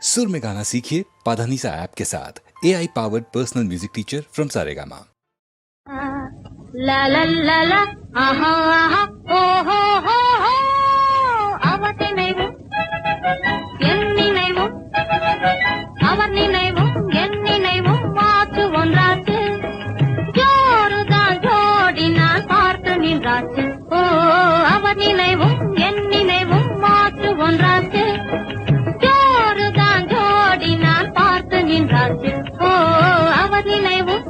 सुर में गाना सीखिए पाधानीसा ऐप के साथ AI powered personal music teacher from Saregama. ला ला ला ला आहा आहा ओ हो அவன் நினைவும் என் நினைவும் அவர் நினைவும் என் நினைவும் மாற்று ஒன்றாச்சு ஜோருதான் ஜோடி நான் பார்த்து நின்றாச்சு ஓ அவர் நினைவும் என் நினைவும் மாற்று ஒன்றாச்சு ஜோருதான் ஜோடி நான் பார்த்து நின்றாச்சு ஓ அவர் நினைவும்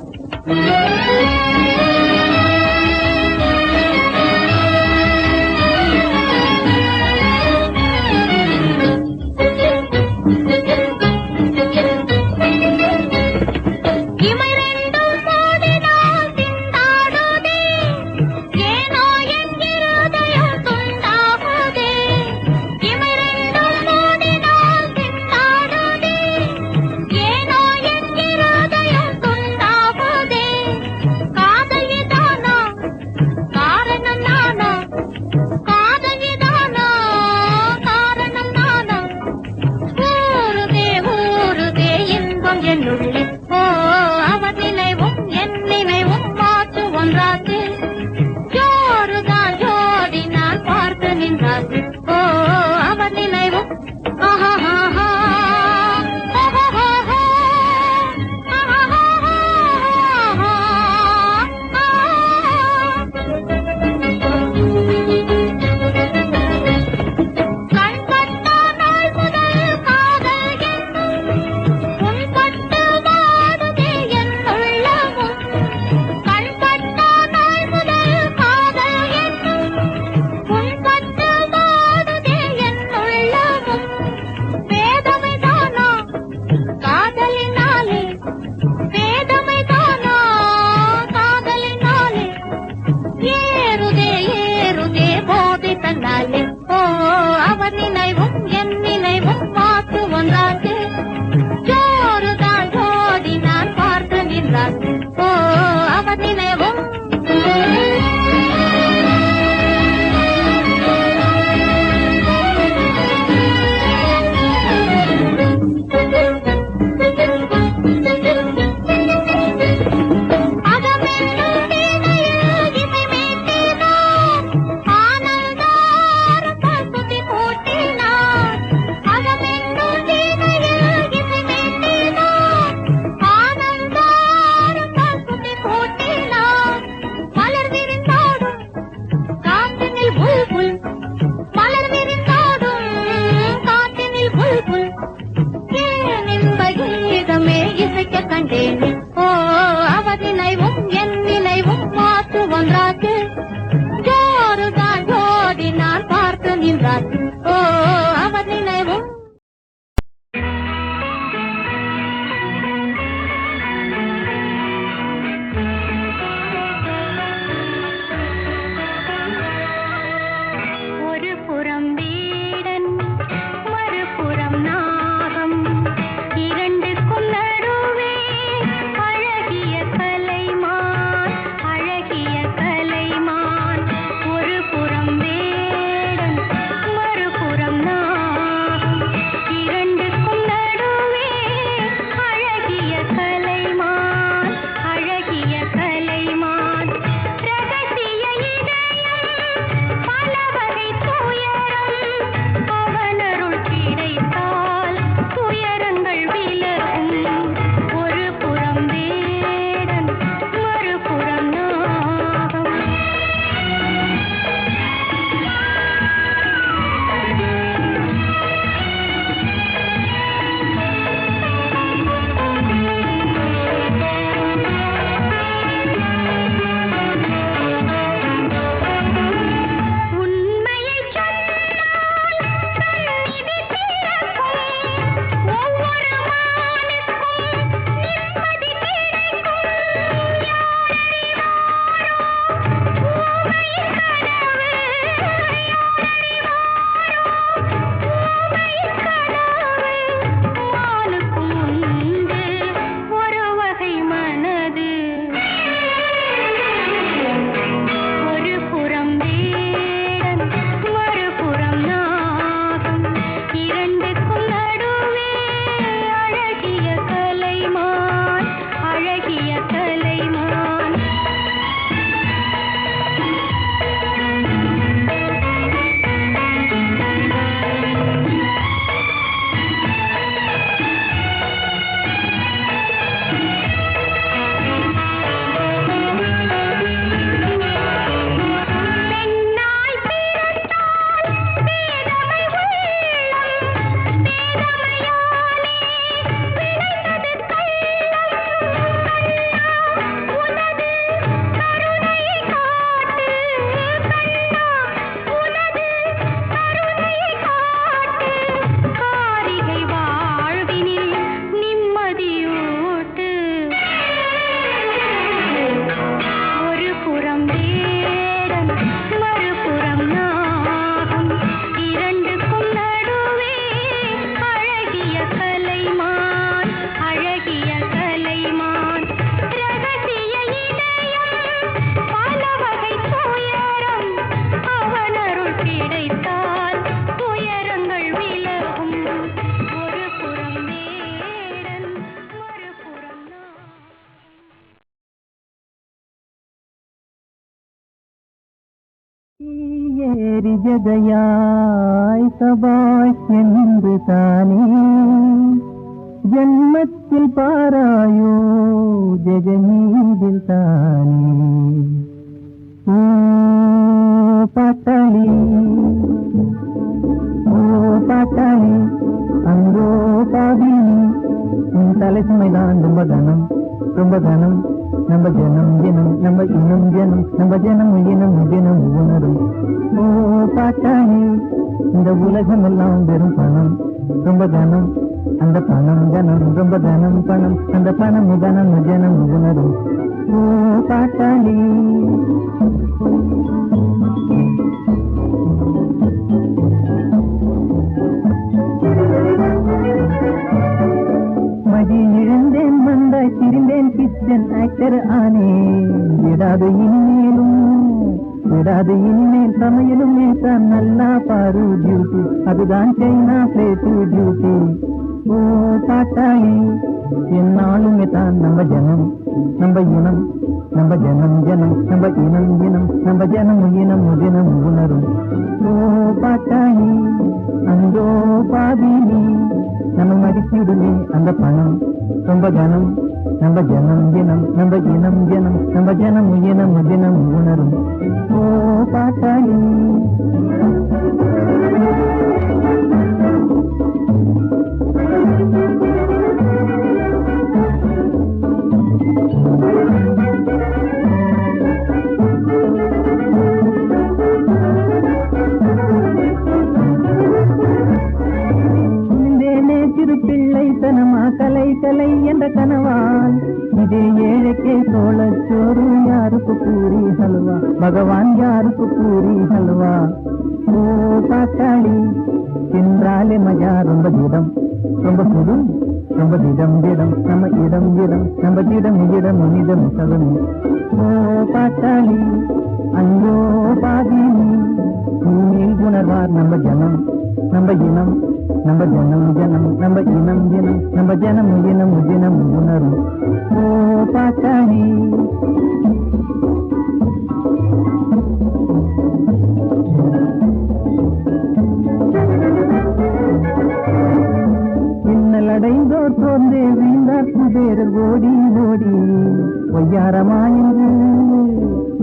எரிஜதையாய் சபாஷ் என்று தானே ஜன்மத்தில் பாராயோ ஜெகமீதில் தானே ஓ பாட்டாளி ஓ பாட்டாளி அங்கோ பாவினி உன் தலை சுமைதான் ரொம்ப கனம் ரொம்ப கனம் நம்ம ஜனம் தினம் நம்ம இனம் ஜனம் நம்ம ஜனம் இனம் தினம் உணரும் ஓ பாட்டாளி இந்த உலகம் எல்லாம் வெறும் பணம் ரொம்ப கனம் அந்த பணம் ஜனம் ரொம்ப தனம் பணம் அந்த பணம் ஜனம் ஜனம் உணரும் ஓ பாட்டாளி மதி இழந்தேன் வந்தாய் திரிந்தேன் கிச்சன் ஆக்டர் ஆனேன் விடாது இனிமேலும் விடாது இனிமேல் சமையலும் நேற்றான் நல்லா பாரு டியூட்டி அதுதான் சைனா பிளேட்டு டியூட்டி ஓ பாட்டாளி என்னாலுமே தான் நம்ம ஜனம் நம்ம இனம் நம்ம ஜனம் ஜனம் நம்ம இனம் இனம் நம்ம ஜனம் இனம் தினம் உணரும் ஓ பாட்டாளி அந்தோ பாதினி நம்ம மதிப்பிடுமே அந்த பணம் ரொம்ப கனம் நம்ம ஜனம் தினம் நம்ம இனம் ஜனம் நம்ம ஜனம் இனம் தினம் உணரும் ஓ பாட்டாளி பிள்ளைத்தனமா கலை கலை என்ற கனவால் இதே ஏழைக்கே சோளச்சோறு யாருக்கு பூரி ஹல்வா பகவான் யாருக்கு பூரி ஹல்வா ஓ பாட்டாளி தின்றாலே மஜா ரொம்ப திடம் ரொம்ப சுடும் ரொம்ப திடம் திடம் நம்ம இடம் இடம் நம்ம திடம் இடம் இடம் சதம் ஓ பாட்டாளி அங்கோ பாதினி பூமியில் உணர்வார் நம்ம ஜனம் நம்ம இனம் நம்ம ஜனம் ஜனம் நம்ம இனம் தினம் நம்ம ஜனம் இனம் தினம் உணரும் ஓ பாட்டாளி இன்னலடைந்தோர் சோர்ந்தே வீழ்ந்தார் குபேரர் ஓடி ஓடி ஒய்யாரமாயின்று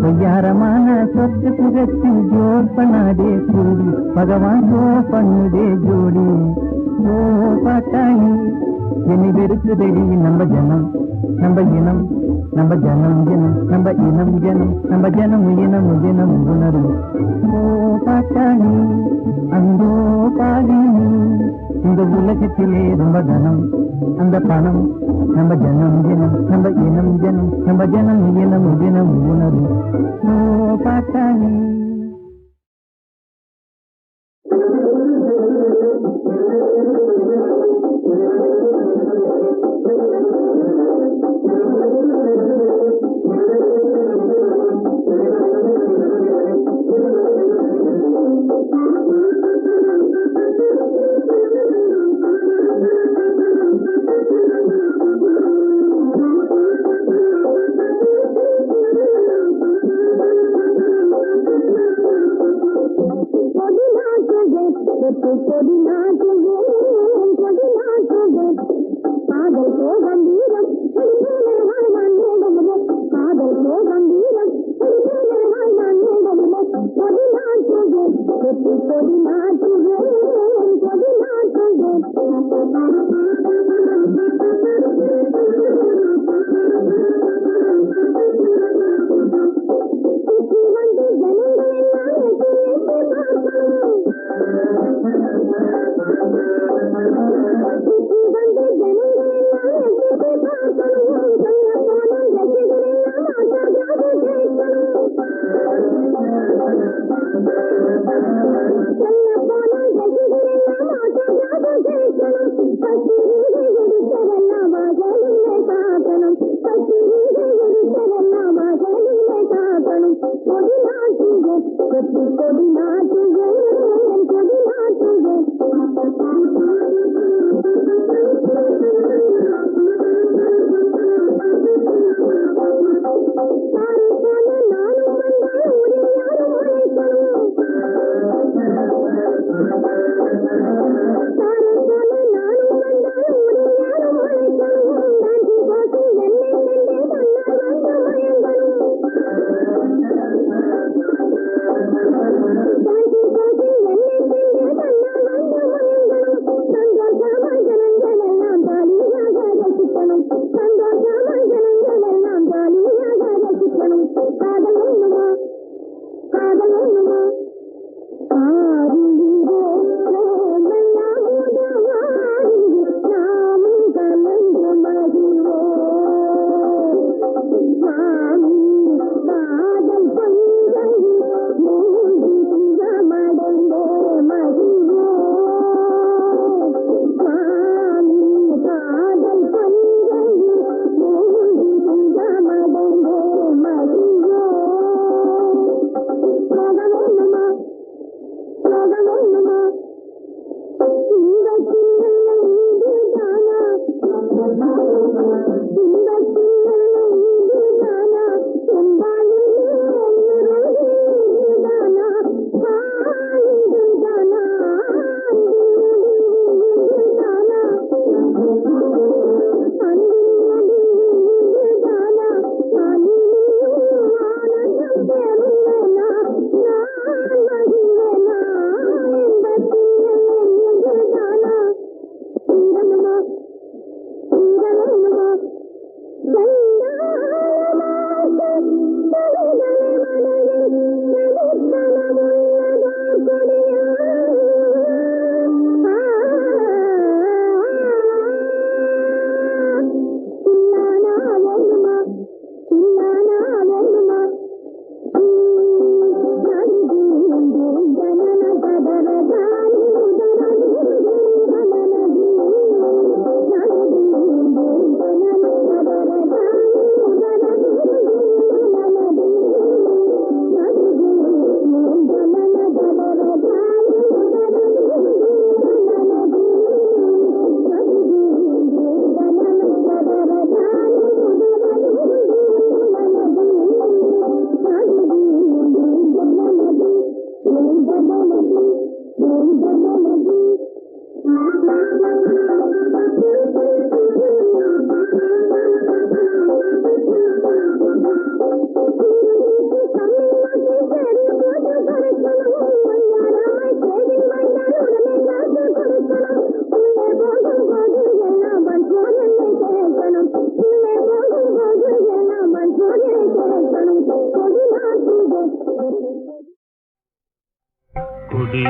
ஒய்யாரமான சொத்து புகத்தில் ஜோர் பண்ணாதே கூடி பகவான் ஜோ பண்ணுதே ஜோடி ஓ பாட்டாளி என்னை வெறுக்குதடி நம்ம ஜனம் நம்ம இனம் நம்ம ஜனம் ஜனம் நம்ம இனம் ஜனம் நம்ம ஜனம் இனம் தினம் உணரும் ஓ பாட்டாளி அந்தோ பாதினி இந்த உலகத்திலே ரொம்ப கனம் அந்த பணம் நம்ம ஜனம் தினம் நம்ம இனம் ஜனம் நம்ம ஜனம் இனம் தினம் உணரும் ஓ பாட்டாளி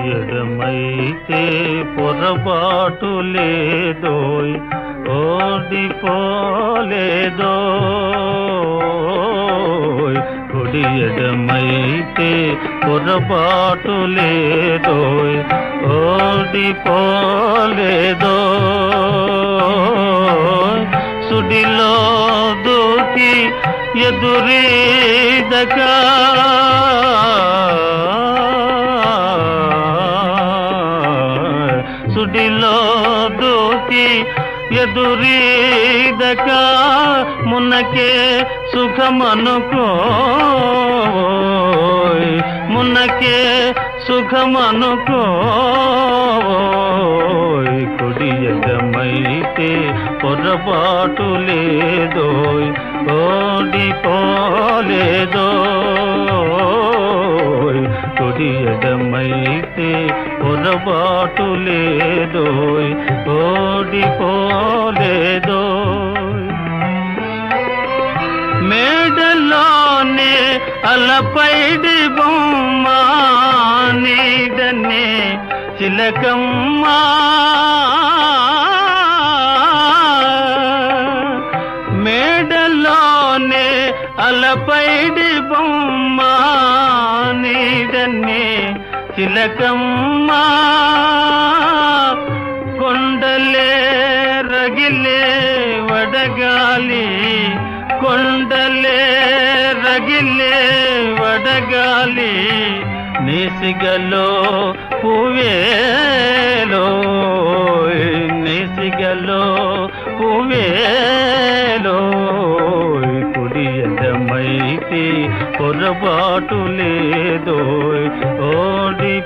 కుడియడమైతే పొరపాటు లేదోయ్ ఓడిపోలేదోయ్ కుడియడమైతే పొరపాటు లేదోయ్ ఓడిపోలేదోయ్ సుడిలో దూకి ఎదురీదగా సుడిలో దూకి ఎదురీదక మున్నకే సుఖమనుకోయ్ మున్నకే సుఖమనుకోయ్ కుడియడమైతే పొరపాటు లేదోయ్ ఓడిపోలేదోయ్ కుడియడమైతే పొరపాటు లేదోయ్ ఓడిపోలేదోయ్ మేడలోనే అలపైడి బొమ్మ నీడనే చిలకమ్మ మేడలోనే అలపైడి బొమ్మ నీడనే చిలకమ్మ కొండలే రగిలే వడగాలి కొండలే రగిలే వడగాలి నేసిగలో పువేలో నేసిగలో పువేలో కుడియడమైతే పొరపాటు లేదోయ్ ఓడిపోలేదోయ్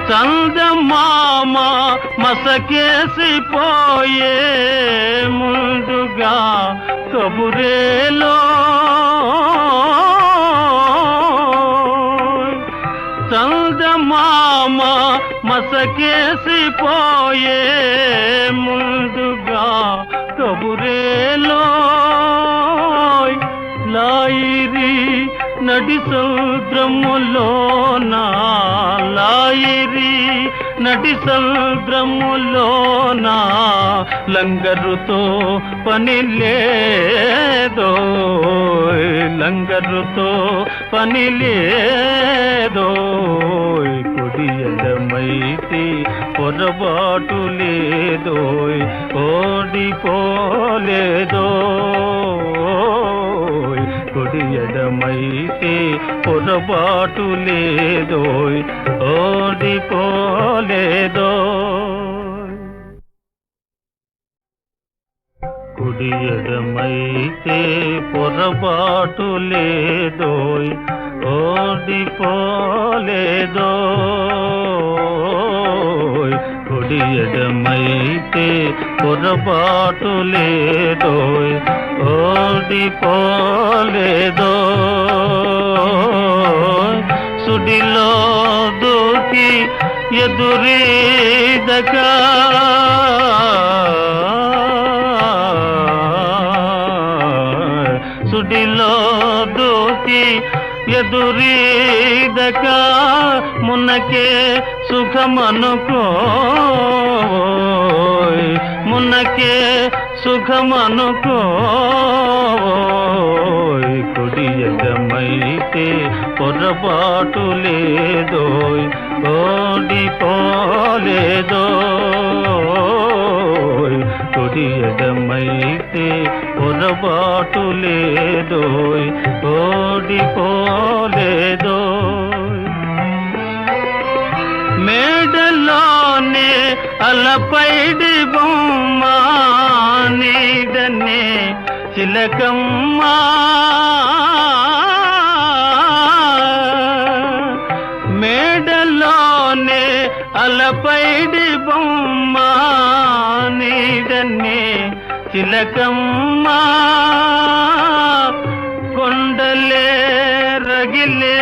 చందమామ మసకేసిపోయే ముందుగా కబురేలో చందమామ మసకేసిపోయే ముందుగా కబురేలో లాయిరి నడి సముద్రములోన లాయిరి నడి సముద్రములోన లంగరుతో పని లేదోయ్ లంగరుతో పని లేదోయ్ కుడియడమైతే పొరపాటు లేదోయ్ ఓడిపోలేదోయ్ కుడియడమైతే పొరపాటు లేదోయ్ ఓడిపోలేదోయ్ కుడియడమైతే పొరపాటు లేదోయ్ ఓడిపోలేదోయ్ కుడియడమైతే పొరపాటు లేదోయ్ ఓడిపోలేదోయ్ సుడిలో దూకి ఎదురీదగా సుడిలో దూకి ఎదురీదక మున్నకే సుఖమనుకోయ్ మున్నకే సుఖమనుకోయ్ కుడి ఎడమైతే పొరపాటు లేదోయ్ ఓడిపోలేదోయ్ కుడి ఎడమైతే పొరపాటు లేదోయ్ ఓడిపోలేదోయ్ మేడలోనే అలపైడి బొమ్మ నీడనే చిలకమ్మ మేడలోనే అలపైడి బొమ్మ నీడనే చిలకమ్మ కొండలే రగిలే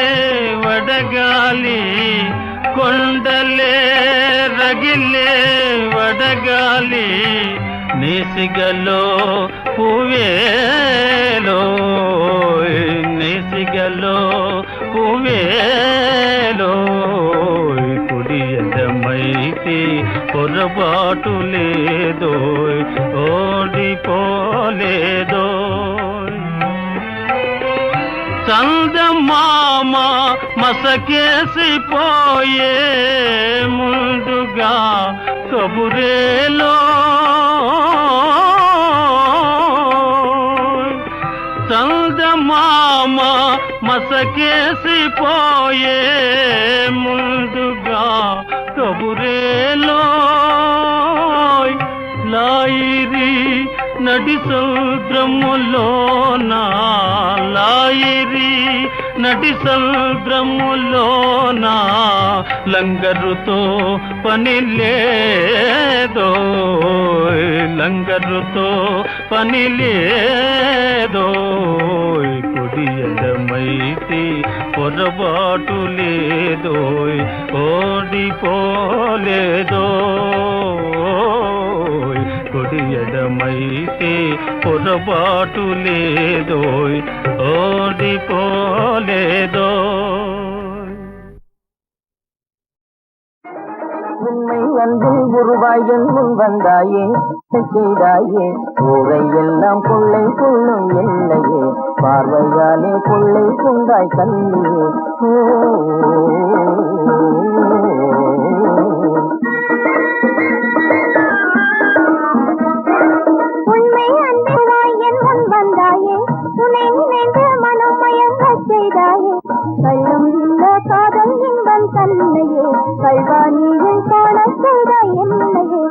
వడగాలి కొండలే రగిలే వడగాలి నేసిగలో పువేలో నేసిగలో పువేలో కుడి ఎడమైతే పొరపాటు లేదోయ్ ఓడిపోలేదోయ్ చందమామ మసకేసిపోయే ముందుగా కబురేలో చందమామ మసకేసిపోయే ముందుగా కబురేలో లాయిరి నడి సముద్రములోన లాయిరి నడి సముద్రములోన లంగరుతో పని లేదో లంగరుతో పని లేదో కుడి ఎడమైతే పొరపాటు లేదోయ్ ఓడిపోలేదో కుడి ఎడమైతే పొరపాటు లేదోయ్ ఓడిపోలేదో உண்மை அன்பில் உருவாய் என் முன் வந்தாயே செய்தாயே ஊரை எல்லாம் கொள்ளை கொள்ளும் என்னையே பார்வையாலே கொள்ளை கொண்டாய் கண்ணியே உண்மை அன்பிலாய் என் முன் வந்தாயே துணை நினைந்து மனம் மயங்க செய்தாயே கள்ளம் இல்ல காதல் இன்பம் தன்னையே கல்வாணியில் காண செய்தாய் என்னையே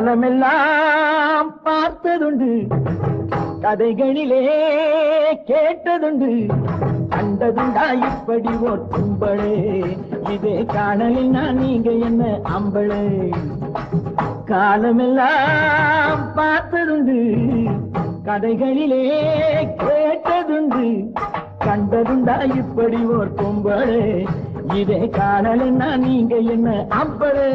காலமெல்லாம் பார்த்ததுண்டு, கதைகளிலே கேட்டதுண்டு, கண்டதுண்டா இப்படி ஓர் கும்பளே, இதே காணலினா நீங்க என்ன அம்பளே. காலமெல்லாம் பார்த்ததுண்டு, கதைகளிலே கேட்டதுண்டு, கண்டதுண்டா இப்படி ஓர் கும்பளே, இதே காணலினா நீங்க என்ன அம்பளே.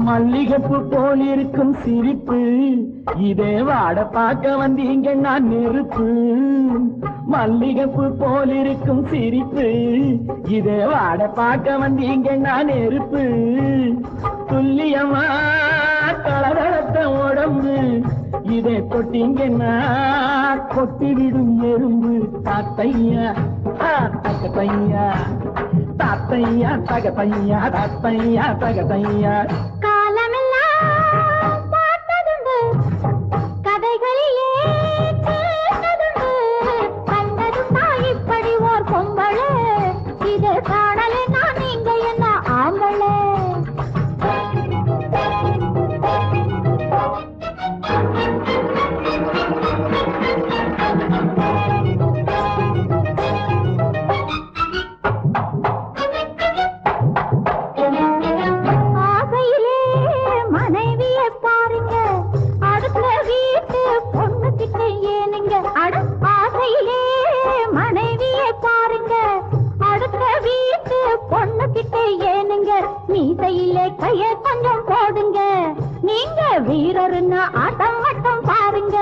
மல்லிகைப்பூ போல் இருக்கும் சிரிப்பு, இதே வாட பார்க்க வந்தீங்க நான் நெருப்பு. மல்லிகைப்பூ போல் இருக்கும் சிரிப்பு, இதே வாட பார்க்க வந்தீங்க நான் நெருப்பு. துல்லியமா தளதளத்த உடம்பு, இதை கொட்டிங்கன்னா கொட்டிவிடும் எறும்பு. தாத்தையா தகத்தையா, தாத்தையா தகத்தையா, தாத்தையா தகத்தையா. காலமெல்லாம் பார்த்ததுண்டு, கதைகளிலே கேட்டதுண்டு, கண்டதுண்டா இப்படி ஓர் பொம்பளே, இது காணலே நான் நீங்க என்ன ஆம்பளே. மீசையிலே கைய கொஞ்சம் போடுங்க, நீங்க வீரர்னா ஆட்டம் மட்டும் பாருங்க.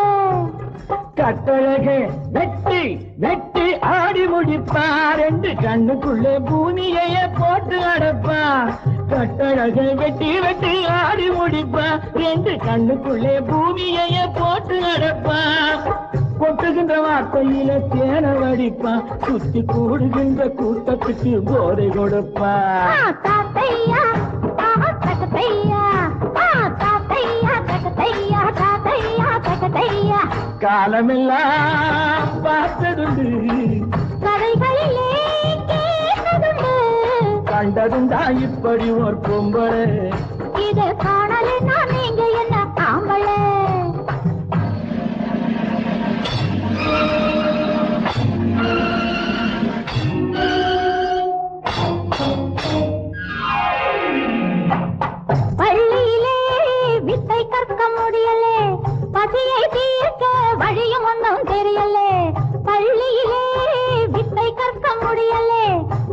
கட்டழகே வெட்டி வெட்டி ஆடி முடிப்பா, ரெண்டு கண்ணுக்குள்ளே பூமியைய போட்டு அடப்பா. கட்டழகே வெட்டி வெட்டி ஆடி முடிப்பா, ரெண்டு கண்ணுக்குள்ளே பூமியைய போட்டு அடப்பா. கொட்டுகின்ற வார்த்தையில தேன வடிப்பா, சுத்தி கூடுகின்ற கூட்டத்துக்கு போதை கொடுப்பா. தாத்தையா தகத்தையா, தாத்தையா தகத்தையா, தாத்தையா தகத்தையா. காலமெல்லாம் பார்த்ததுண்டு, கதைகளிலே கேட்டதுண்டு, கண்டதுண்டா இப்படி ஒரு பொம்பளை, இதை காணலே நான் நீங்க என்ன ஆம்பளே. பள்ளியிலே வித்தை கற்க முடியலே, பசியை தீர்க்க வழியும் ஒன்றும் தெரியலே. பள்ளியிலே வித்தை கற்க முடியலே,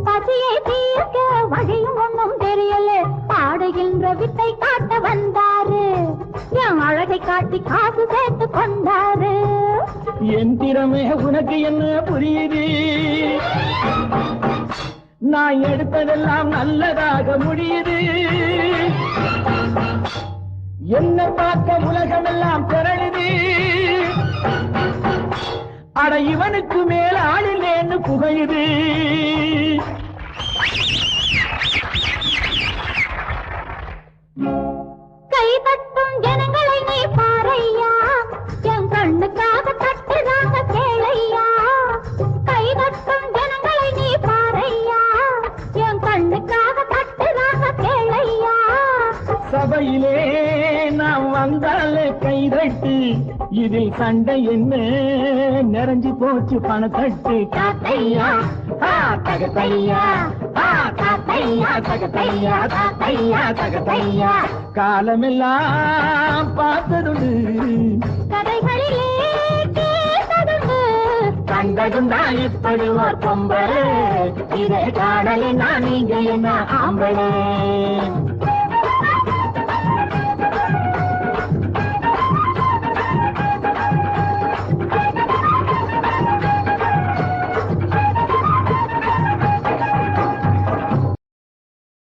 பசியை தீர்க்க வழியும் ஒன்றும் தெரியலே. பாடுகின்ற வித்தை காட்ட வந்தாரு, என் அழகை காட்டி காசு சேர்த்து கொண்டாரு. என் திறமை உனக்கு என்ன புரியுது, நான் எடுத்ததெல்லாம் நல்லதாக முடியுது. என்ன பார்க்க உலகமெல்லாம் திரளுது, அட இவனுக்கு மேல ஆளில்லேன்னு புகையுது. கை தட்டும் ஜனங்களை நீ பாரையா, என் கண்ணுக்காக தட்டுதாங்க கேளையா. கை தட்டும் ஜனங்களை நீ பாரையா, என் கண்ணுக்காக தட்டுதாங்க கேளையா. சபையிலே நாம் வந்தாலே கைதட்டு, இதில் சண்டை என்ன நிறைஞ்சு போச்சு பணத்தட்டு. தாத்தையா தகத்தையா, தாத்தையா தகத்தையா, தாத்தையா தகத்தையா. காலமெல்லாம் பார்த்ததுண்டு, கதைகளிலே கேட்டதுண்டு, கண்டதுண்டா இப்படி ஒரு பொம்பளை, இதை காணலினா நீங்க என்ன ஆம்பளே.